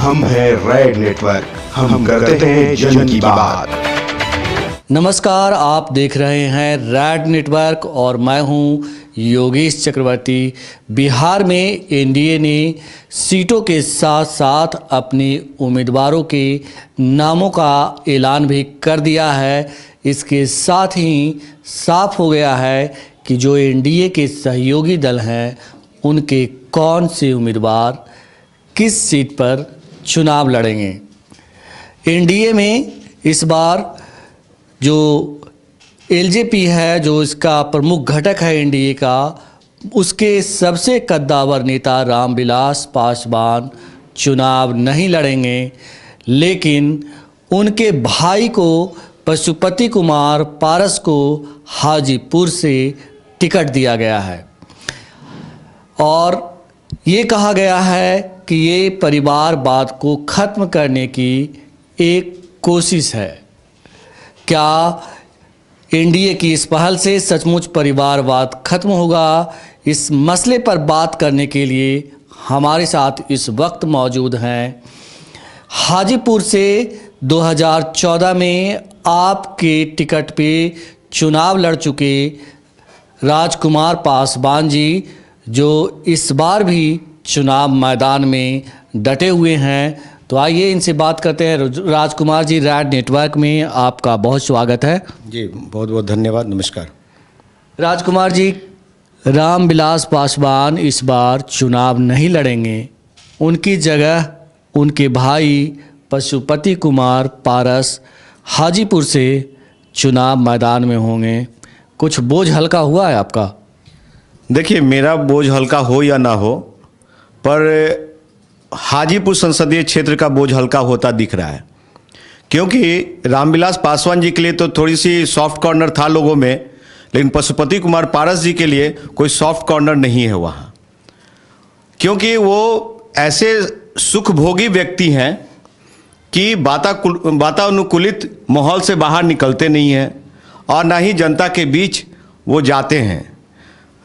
हम हैं red network, हम करते हैं जन की बात। नमस्कार, आप देख रहे हैं रेड नेटवर्क और मैं हूं योगेश चक्रवर्ती। बिहार में एनडीए ने सीटों के साथ साथ अपने उम्मीदवारों के नामों का ऐलान भी कर दिया है। इसके साथ ही साफ हो गया है कि जो एनडीए के सहयोगी दल हैं उनके कौन से उम्मीदवार किस सीट पर चुनाव लड़ेंगे। एनडीए में इस बार जो एलजेपी है, जो इसका प्रमुख घटक है एनडीए का, उसके सबसे कद्दावर नेता रामविलास पासवान चुनाव नहीं लड़ेंगे, लेकिन उनके भाई को पशुपति कुमार पारस को हाजीपुर से टिकट दिया गया है और ये कहा गया है कि ये परिवारवाद को ख़त्म करने की एक कोशिश है। क्या एनडीए की इस पहल से सचमुच परिवारवाद खत्म होगा? इस मसले पर बात करने के लिए हमारे साथ इस वक्त मौजूद हैं हाजीपुर से 2014 में आपके टिकट पे चुनाव लड़ चुके राजकुमार पासवान जी, जो इस बार भी चुनाव मैदान में डटे हुए हैं। तो आइए इनसे बात करते हैं। राजकुमार जी, रेड नेटवर्क में आपका बहुत स्वागत है। जी, बहुत बहुत धन्यवाद, नमस्कार। राजकुमार जी, रामविलास पासवान इस बार चुनाव नहीं लड़ेंगे, उनकी जगह उनके भाई पशुपति कुमार पारस हाजीपुर से चुनाव मैदान में होंगे। कुछ बोझ हल्का हुआ है आपका? देखिए, मेरा बोझ हल्का हो या ना हो, पर हाजीपुर संसदीय क्षेत्र का बोझ हल्का होता दिख रहा है, क्योंकि रामविलास पासवान जी के लिए तो थोड़ी सी सॉफ्ट कॉर्नर था लोगों में, लेकिन पशुपति कुमार पारस जी के लिए कोई सॉफ्ट कॉर्नर नहीं है वहाँ, क्योंकि वो ऐसे सुखभोगी व्यक्ति हैं कि वातानुकूलित माहौल से बाहर निकलते नहीं हैं और ना ही जनता के बीच वो जाते हैं।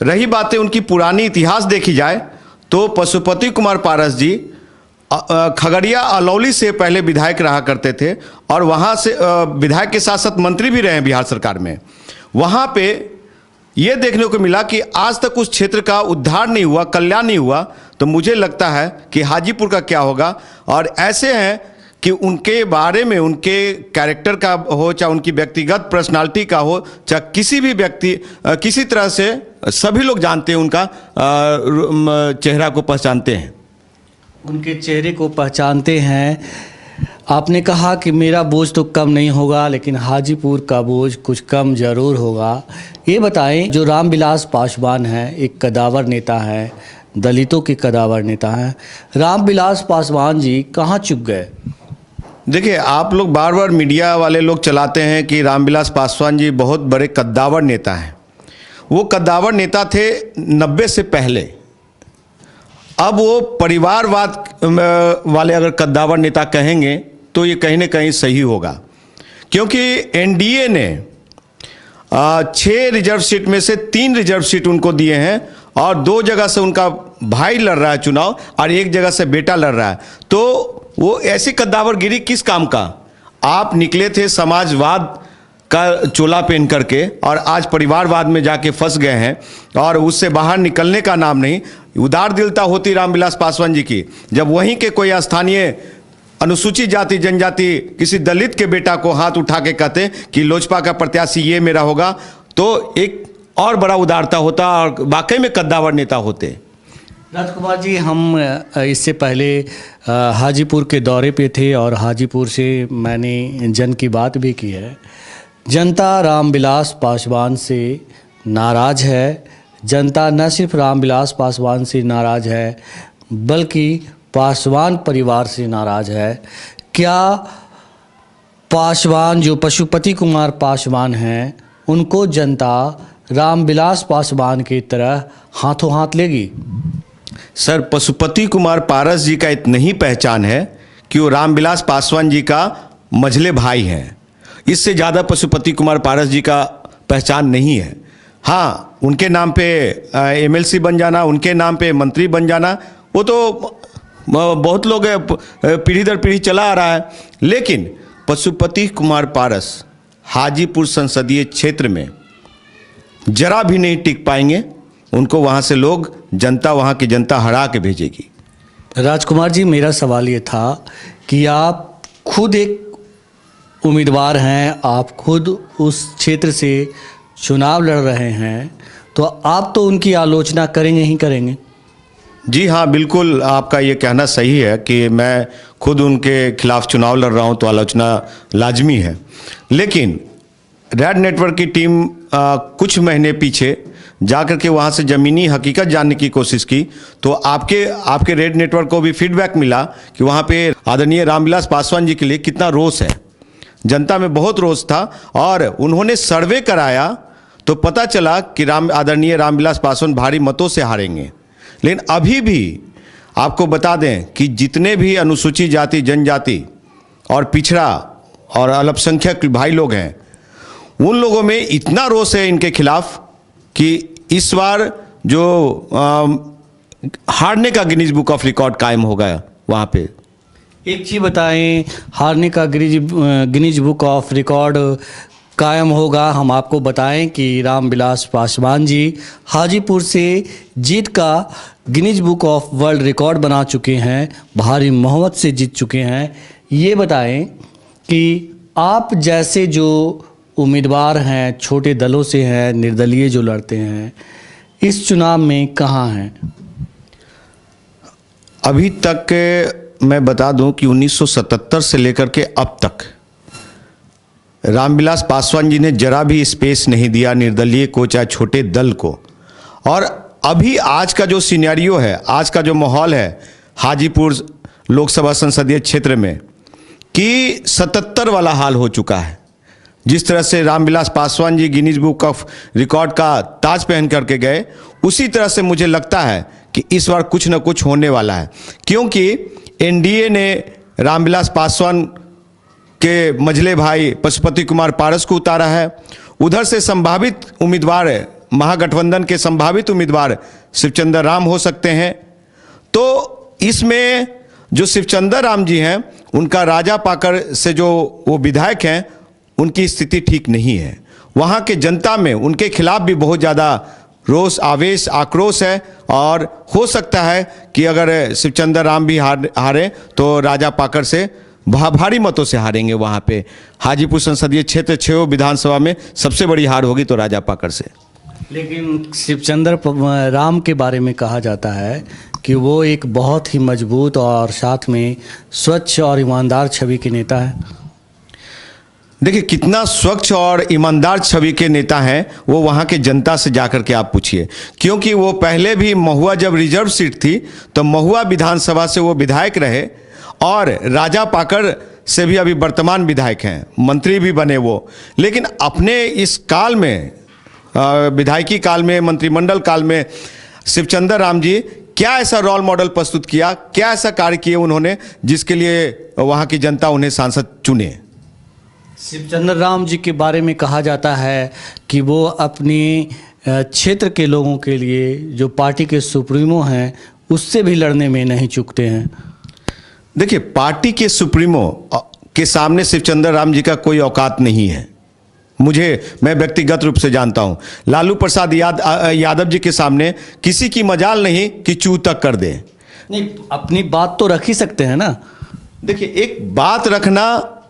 रही बातें उनकी पुरानी इतिहास देखी जाए तो पशुपति कुमार पारस जी खगड़िया अलौली से पहले विधायक रहा करते थे और वहाँ से विधायक के साथ साथ मंत्री भी रहे हैं बिहार सरकार में। वहाँ पे ये देखने को मिला कि आज तक उस क्षेत्र का उद्धार नहीं हुआ, कल्याण नहीं हुआ। तो मुझे लगता है कि हाजीपुर का क्या होगा। और ऐसे हैं कि उनके बारे में, उनके कैरेक्टर का हो, चाहे उनकी व्यक्तिगत पर्सनालिटी का हो, चाहे किसी भी व्यक्ति किसी तरह से सभी लोग जानते हैं, उनका चेहरा को पहचानते हैं, उनके चेहरे को पहचानते हैं। आपने कहा कि मेरा बोझ तो कम नहीं होगा, लेकिन हाजीपुर का बोझ कुछ कम ज़रूर होगा। ये बताएं, जो रामविलास पासवान हैं एक कदावर नेता हैं, दलितों के कदावर नेता हैं, रामविलास पासवान जी कहाँ चुक गए? देखिए, आप लोग बार बार मीडिया वाले लोग चलाते हैं कि रामविलास पासवान जी बहुत बड़े कद्दावर नेता हैं। वो कद्दावर नेता थे 90 से पहले। अब वो परिवारवाद वाले अगर कद्दावर नेता कहेंगे तो ये कहीं ना कहीं सही होगा, क्योंकि एनडीए ने 6 रिजर्व सीट में से 3 रिजर्व सीट उनको दिए हैं और 2 जगह से उनका भाई लड़ रहा है चुनाव और 1 जगह से बेटा लड़ रहा है। तो वो ऐसी कद्दावरगिरी किस काम का? आप निकले थे समाजवाद का चोला पहन करके और आज परिवारवाद में जाके फंस गए हैं और उससे बाहर निकलने का नाम नहीं। उदार दिलता होती रामविलास पासवान जी की, जब वहीं के कोई स्थानीय अनुसूचित जाति जनजाति किसी दलित के बेटा को हाथ उठा के कहते कि लोजपा का प्रत्याशी ये मेरा होगा, तो एक और बड़ा उदारता होता और वाकई में कद्दावर नेता होते। राजकुमार जी, हम इससे पहले हाजीपुर के दौरे पे थे और हाजीपुर से मैंने जन की बात भी की है। जनता रामविलास पासवान से नाराज़ है। जनता न सिर्फ रामविलास पासवान से नाराज़ है, बल्कि पासवान परिवार से नाराज़ है। क्या पासवान, जो पशुपति कुमार पासवान हैं, उनको जनता रामविलास पासवान की तरह हाथों हाथ लेगी? सर, पशुपति कुमार पारस जी का इतना ही पहचान है कि वो रामविलास पासवान जी का मझले भाई हैं। इससे ज़्यादा पशुपति कुमार पारस जी का पहचान नहीं है। हाँ, उनके नाम पे एमएलसी बन जाना, उनके नाम पे मंत्री बन जाना, वो तो बहुत लोग पीढ़ी दर पीढ़ी चला आ रहा है, लेकिन पशुपति कुमार पारस हाजीपुर संसदीय क्षेत्र में जरा भी नहीं टिक पाएंगे। उनको वहाँ से लोग, जनता, वहाँ की जनता हरा के भेजेगी। राजकुमार जी, मेरा सवाल ये था कि आप खुद एक उम्मीदवार हैं, आप खुद उस क्षेत्र से चुनाव लड़ रहे हैं, तो आप तो उनकी आलोचना करेंगे ही करेंगे। जी हाँ, बिल्कुल आपका ये कहना सही है कि मैं खुद उनके खिलाफ चुनाव लड़ रहा हूँ तो आलोचना लाजमी है। लेकिन रेड नेटवर्क की टीम कुछ महीने पीछे जाकर के वहाँ से ज़मीनी हकीकत जानने की कोशिश की, तो आपके रेड नेटवर्क को भी फीडबैक मिला कि वहाँ पे आदरणीय रामविलास पासवान जी के लिए कितना रोष है, जनता में बहुत रोष था। और उन्होंने सर्वे कराया तो पता चला कि आदरणीय रामविलास पासवान भारी मतों से हारेंगे। लेकिन अभी भी आपको बता दें कि जितने भी अनुसूचित जाति, जनजाति और पिछड़ा और अल्पसंख्यक भाई लोग हैं, उन लोगों में इतना रोष है इनके खिलाफ कि इस बार जो हारने का गिनीज बुक ऑफ रिकॉर्ड कायम हो गया वहाँ पे। एक चीज़ बताएं, हारने का गिनीज बुक ऑफ रिकॉर्ड कायम होगा। हम आपको बताएं कि रामविलास पासवान जी हाजीपुर से जीत का Guinness book of world record बना चुके हैं, भारी मोहब्बत से जीत चुके हैं। ये बताएं कि आप जैसे जो उम्मीदवार हैं, छोटे दलों से हैं, निर्दलीय जो लड़ते हैं, इस चुनाव में कहाँ हैं? अभी तक मैं बता दूं कि 1977 से लेकर के अब तक रामविलास पासवान जी ने जरा भी स्पेस नहीं दिया निर्दलीय को, चाहे छोटे दल को। और अभी आज का जो सिनेरियो है, आज का जो माहौल है हाजीपुर लोकसभा संसदीय क्षेत्र में, कि 77 वाला हाल हो चुका है। जिस तरह से Ramvilas Paswan ji Guinness book of record का ताज पहन करके गए, उसी तरह से मुझे लगता है कि इस बार कुछ न कुछ होने वाला है, क्योंकि एनडीए ने रामविलास पासवान के मझले भाई पशुपति कुमार पारस को उतारा है। उधर से संभावित उम्मीदवार, महागठबंधन के संभावित उम्मीदवार शिवचंद्र राम हो सकते हैं। तो इसमें जो शिवचंद्र राम जी हैं, उनका राजा पाकर से जो वो विधायक हैं, उनकी स्थिति ठीक नहीं है। वहाँ के जनता में उनके खिलाफ भी बहुत ज़्यादा रोष, आवेश, आक्रोश है। और हो सकता है कि अगर शिवचंद्र राम भी हारे तो राजा पाकर से भारी मतों से हारेंगे। वहाँ पे हाजीपुर संसदीय क्षेत्र 6 विधानसभा में सबसे बड़ी हार होगी तो राजा पाकर से। लेकिन शिवचंद्र राम के बारे में कहा जाता है कि वो एक बहुत ही मजबूत और साथ में स्वच्छ और ईमानदार छवि के नेता है। देखिए, कितना स्वच्छ और ईमानदार छवि के नेता हैं वो वहाँ के जनता से जाकर के आप पूछिए, क्योंकि वो पहले भी महुआ जब रिजर्व सीट थी तो महुआ विधानसभा से वो विधायक रहे, और राजा पाकर से भी अभी वर्तमान विधायक हैं, मंत्री भी बने वो। लेकिन अपने इस काल में, विधायकी काल में, मंत्रिमंडल काल में, शिवचंद्र राम जी क्या ऐसा रोल मॉडल प्रस्तुत किया, क्या ऐसा कार्य किए उन्होंने जिसके लिए वहाँ की जनता उन्हें सांसद चुने? शिवचंद्र राम जी के बारे में कहा जाता है कि वो अपनी क्षेत्र के लोगों के लिए, जो पार्टी के सुप्रीमो हैं, उससे भी लड़ने में नहीं चूकते हैं। देखिए, पार्टी के सुप्रीमो के सामने शिवचंद्र राम जी का कोई औकात नहीं है। मैं व्यक्तिगत रूप से जानता हूं, लालू प्रसाद यादव जी के सामने किसी की मजाल नहीं कि चू तक कर दे। नहीं, अपनी बात तो रख ही सकते हैं ना। देखिए, एक बात रखना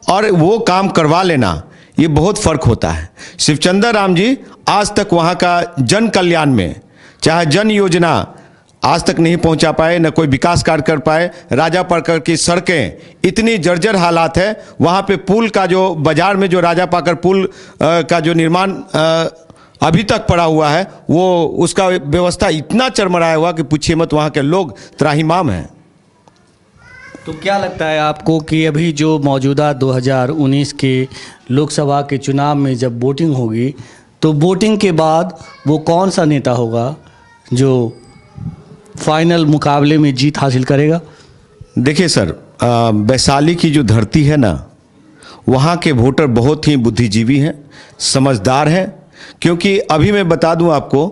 और वो काम करवा लेना, ये बहुत फर्क होता है। शिवचंद्र राम जी आज तक वहाँ का जन कल्याण में, चाहे जन योजना आज तक नहीं पहुंचा पाए, न कोई विकास कार्य कर पाए। राजा पाकर की सड़कें इतनी जर्जर हालात है, वहाँ पे पुल का जो बाजार में जो राजा पाकर पुल का जो निर्माण अभी तक पड़ा हुआ है, वो उसका व्यवस्था इतना चरमराया हुआ कि पूछिए मत, वहाँ के लोग त्राहिमाम हैं। तो क्या लगता है आपको कि अभी जो मौजूदा 2019 के लोकसभा के चुनाव में जब वोटिंग होगी, तो वोटिंग के बाद वो कौन सा नेता होगा जो फाइनल मुकाबले में जीत हासिल करेगा? देखिए सर, वैशाली की जो धरती है ना, वहाँ के वोटर बहुत ही बुद्धिजीवी हैं, समझदार हैं। क्योंकि अभी मैं बता दूं आपको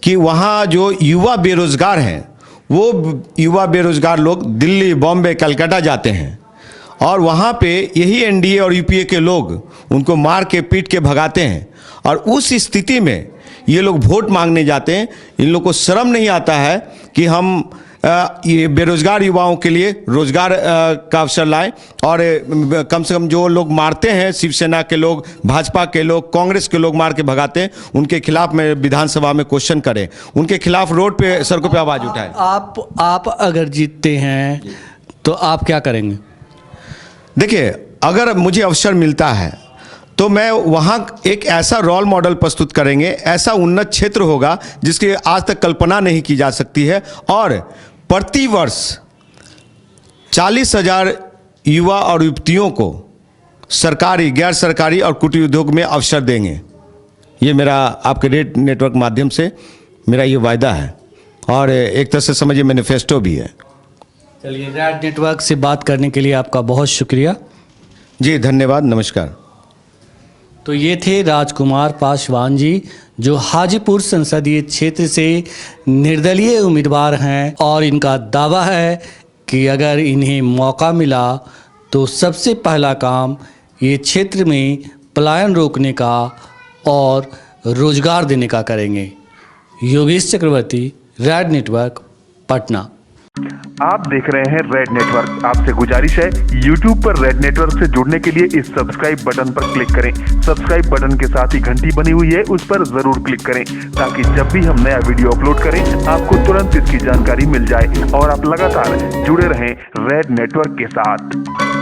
कि वहाँ जो युवा बेरोजगार हैं, वो युवा बेरोजगार लोग दिल्ली, बॉम्बे, कलकत्ता जाते हैं और वहाँ पे यही एनडीए और यूपीए के लोग उनको मार के पीट के भगाते हैं। और उस स्थिति में ये लोग वोट मांगने जाते हैं। इन लोग को शर्म नहीं आता है कि हम ये बेरोजगार युवाओं के लिए रोजगार का अवसर लाएं। और कम से कम जो लोग मारते हैं, शिवसेना के लोग, भाजपा के लोग, कांग्रेस के लोग मार के भगाते हैं, उनके खिलाफ में विधानसभा में क्वेश्चन करें, उनके खिलाफ रोड पे, सड़कों पे आवाज उठाएं। आप अगर जीतते हैं तो आप क्या करेंगे? देखिए, अगर मुझे अवसर मिलता है तो मैं वहाँ एक ऐसा रोल मॉडल प्रस्तुत करेंगे, ऐसा उन्नत क्षेत्र होगा जिसकी आज तक कल्पना नहीं की जा सकती है। और प्रति वर्ष 40,000 युवा और युवतियों को सरकारी, गैर सरकारी और कुटीर उद्योग में अवसर देंगे। ये मेरा आपके रेड नेटवर्क माध्यम से मेरा ये वायदा है और एक तरह से समझिए मैनिफेस्टो भी है। चलिए, रेड नेटवर्क से बात करने के लिए आपका बहुत शुक्रिया। जी धन्यवाद, नमस्कार। तो ये थे राजकुमार पासवान जी, जो हाजीपुर संसदीय क्षेत्र से निर्दलीय उम्मीदवार हैं और इनका दावा है कि अगर इन्हें मौका मिला तो सबसे पहला काम ये क्षेत्र में पलायन रोकने का और रोजगार देने का करेंगे। योगेश चक्रवर्ती, रेड नेटवर्क, पटना। आप देख रहे हैं रेड नेटवर्क। आपसे गुजारिश है, YouTube पर रेड नेटवर्क से जुड़ने के लिए इस सब्सक्राइब बटन पर क्लिक करें। सब्सक्राइब बटन के साथ ही घंटी बनी हुई है, उस पर जरूर क्लिक करें ताकि जब भी हम नया वीडियो अपलोड करें आपको तुरंत इसकी जानकारी मिल जाए और आप लगातार जुड़े रहें रेड नेटवर्क के साथ।